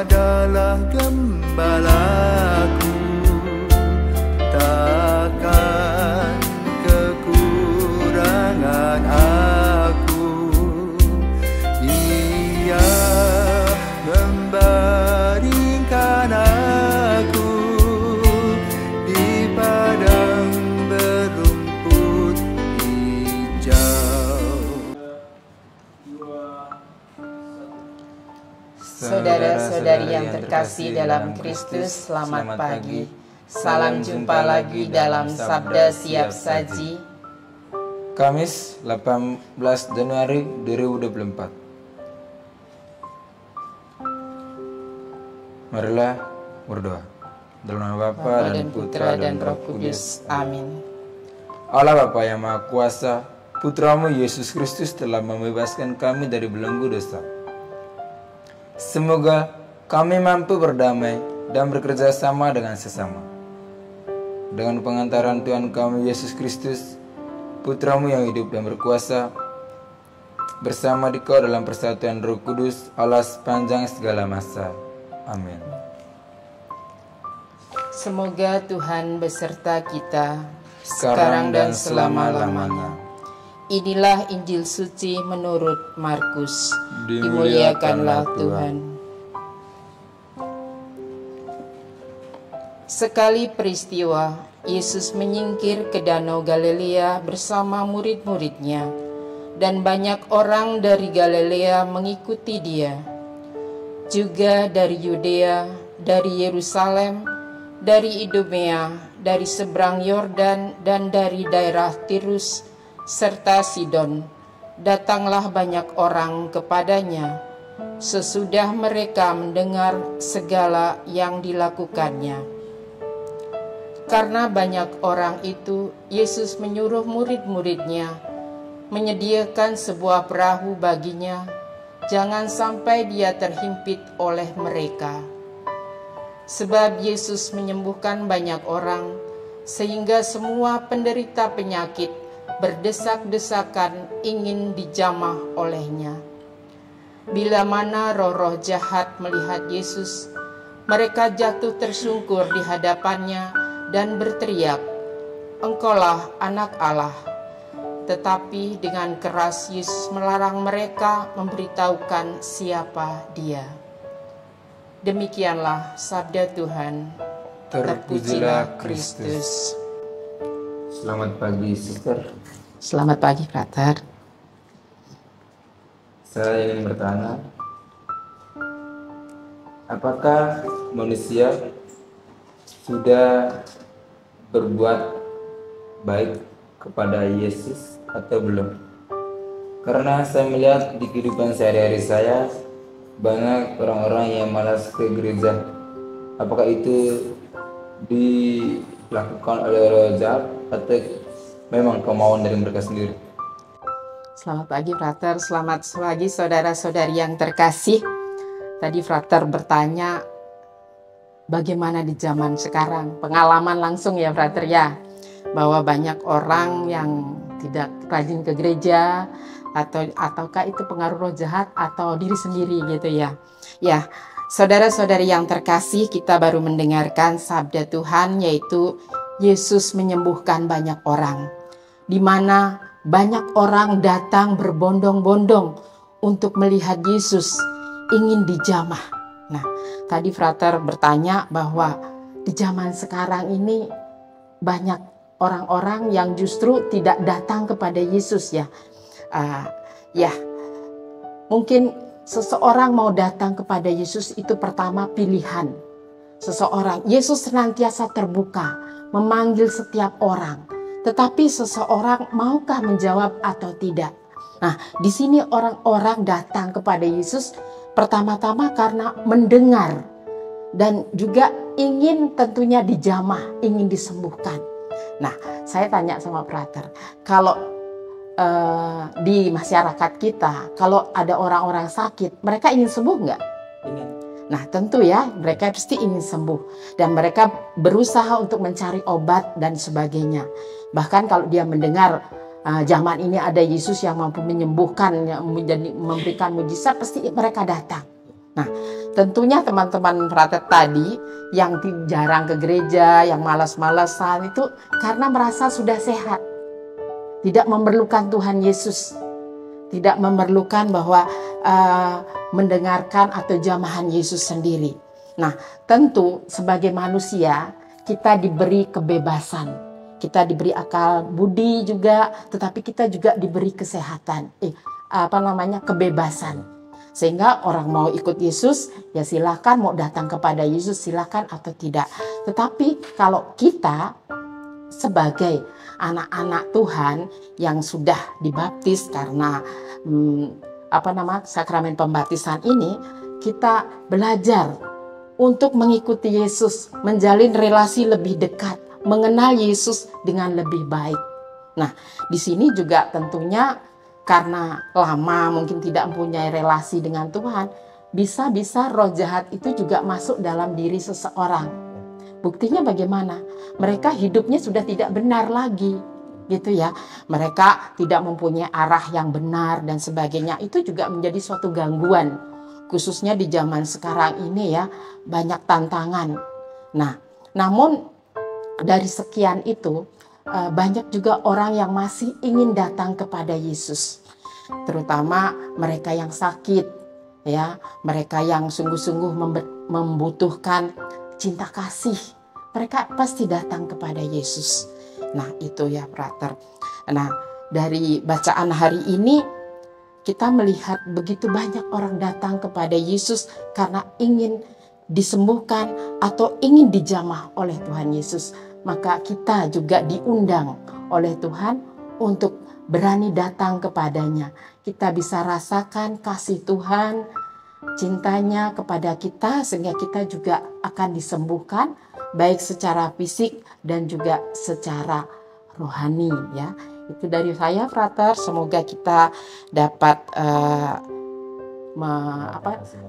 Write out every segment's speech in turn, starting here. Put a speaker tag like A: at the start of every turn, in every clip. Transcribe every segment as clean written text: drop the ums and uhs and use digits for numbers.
A: adalah gembalaku, takkan kekurangan aku. Ia membaringkan aku di padang berumput hijau.
B: Saudara-saudari yang terkasih dalam Kristus, selamat pagi. Salam jumpa lagi dalam Sabda Siap Saji,
C: Kamis 18 Januari 2024. Marilah berdoa. Dalam nama Bapa dan Putra dan Roh Kudus.
B: Amin.
C: Allah Bapa yang Maha Kuasa, Putramu Yesus Kristus telah membebaskan kami dari belenggu dosa. Semoga kami mampu berdamai dan bekerja sama dengan sesama. Dengan pengantaran Tuhan kami Yesus Kristus, Putramu yang hidup dan berkuasa, bersama Dikau dalam persatuan Roh Kudus, Allah sepanjang segala masa. Amin.
B: Semoga Tuhan beserta kita
C: Sekarang dan selama-lamanya.
B: Inilah Injil suci menurut Markus.
C: Dimuliakanlah Tuhan.
B: Sekali peristiwa, Yesus menyingkir ke Danau Galilea bersama murid-muridnya, dan banyak orang dari Galilea mengikuti dia. Juga dari Yudea, dari Yerusalem, dari Idumea, dari seberang Yordan, dan dari daerah Tirus serta Sidon, datanglah banyak orang kepadanya sesudah mereka mendengar segala yang dilakukannya. Karena banyak orang itu, Yesus menyuruh murid-muridnya menyediakan sebuah perahu baginya, jangan sampai dia terhimpit oleh mereka. Sebab Yesus menyembuhkan banyak orang, sehingga semua penderita penyakit berdesak-desakan ingin dijamah olehnya. Bila mana roh-roh jahat melihat Yesus, mereka jatuh tersungkur di hadapannya dan berteriak, "Engkaulah Anak Allah." Tetapi dengan keras Yesus melarang mereka memberitahukan siapa dia. Demikianlah sabda Tuhan.
C: Terpujilah Kristus. Selamat pagi, Sister.
B: Selamat pagi, Frater.
C: Saya ingin bertanya, apakah manusia sudah berbuat baik kepada Yesus atau belum? Karena saya melihat di kehidupan sehari-hari saya, banyak orang-orang yang malas ke gereja. Apakah itu dilakukan oleh roh jahat atau memang kemauan dari mereka sendiri?
B: Selamat pagi, Frater. Selamat pagi, saudara-saudari yang terkasih. Tadi Frater bertanya, bagaimana di zaman sekarang? Pengalaman langsung ya, Frater ya, bahwa banyak orang yang tidak rajin ke gereja, ataukah itu pengaruh roh jahat atau diri sendiri gitu ya. Ya, saudara-saudari yang terkasih, kita baru mendengarkan sabda Tuhan, yaitu Yesus menyembuhkan banyak orang, di mana banyak orang datang berbondong-bondong untuk melihat Yesus, ingin dijamah. Nah, tadi Frater bertanya bahwa di zaman sekarang ini banyak orang-orang yang justru tidak datang kepada Yesus ya. Ya, mungkin seseorang mau datang kepada Yesus itu pertama pilihan. Seseorang, Yesus senantiasa terbuka, memanggil setiap orang. Tetapi seseorang maukah menjawab atau tidak? Nah, di sini orang-orang datang kepada Yesus pertama-tama karena mendengar dan juga ingin tentunya dijamah, ingin disembuhkan. Nah, saya tanya sama Frater, kalau di masyarakat kita, kalau ada orang-orang sakit, mereka ingin sembuh nggak?
C: Ingin.
B: Nah, tentu ya, mereka pasti ingin sembuh. Dan mereka berusaha untuk mencari obat dan sebagainya. Bahkan kalau dia mendengar zaman ini ada Yesus yang mampu menyembuhkan, memberikan mujizat, pasti mereka datang. Nah, tentunya teman-teman frater tadi yang jarang ke gereja, yang malas-malasan itu karena merasa sudah sehat. Tidak memerlukan Tuhan Yesus. Tidak memerlukan bahwa mendengarkan atau jamahan Yesus sendiri. Nah, tentu sebagai manusia kita diberi kebebasan. Kita diberi akal budi juga, tetapi kita juga diberi kesehatan. Kebebasan. Sehingga orang mau ikut Yesus, ya silakan, mau datang kepada Yesus silakan atau tidak. Tetapi kalau kita sebagai anak-anak Tuhan yang sudah dibaptis karena sakramen pembaptisan ini, kita belajar untuk mengikuti Yesus, menjalin relasi lebih dekat, mengenal Yesus dengan lebih baik. Nah, di sini juga tentunya karena lama mungkin tidak mempunyai relasi dengan Tuhan, bisa-bisa roh jahat itu juga masuk dalam diri seseorang. Buktinya bagaimana? Mereka hidupnya sudah tidak benar lagi, gitu ya. Mereka tidak mempunyai arah yang benar dan sebagainya. Itu juga menjadi suatu gangguan, khususnya di zaman sekarang ini ya, banyak tantangan. Nah, namun dari sekian itu, banyak juga orang yang masih ingin datang kepada Yesus, terutama mereka yang sakit, ya, mereka yang sungguh-sungguh membutuhkan cinta kasih. Mereka pasti datang kepada Yesus. Nah, itu ya, frater. Nah, dari bacaan hari ini kita melihat begitu banyak orang datang kepada Yesus karena ingin disembuhkan atau ingin dijamah oleh Tuhan Yesus. Maka kita juga diundang oleh Tuhan untuk berani datang kepadanya. Kita bisa rasakan kasih Tuhan, cintanya kepada kita, sehingga kita juga akan disembuhkan baik secara fisik dan juga secara rohani ya. Itu dari saya, frater. Semoga kita dapat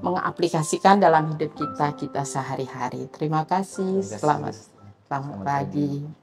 B: mengaplikasikan dalam hidup kita sehari-hari. Terima kasih. Selamat pagi.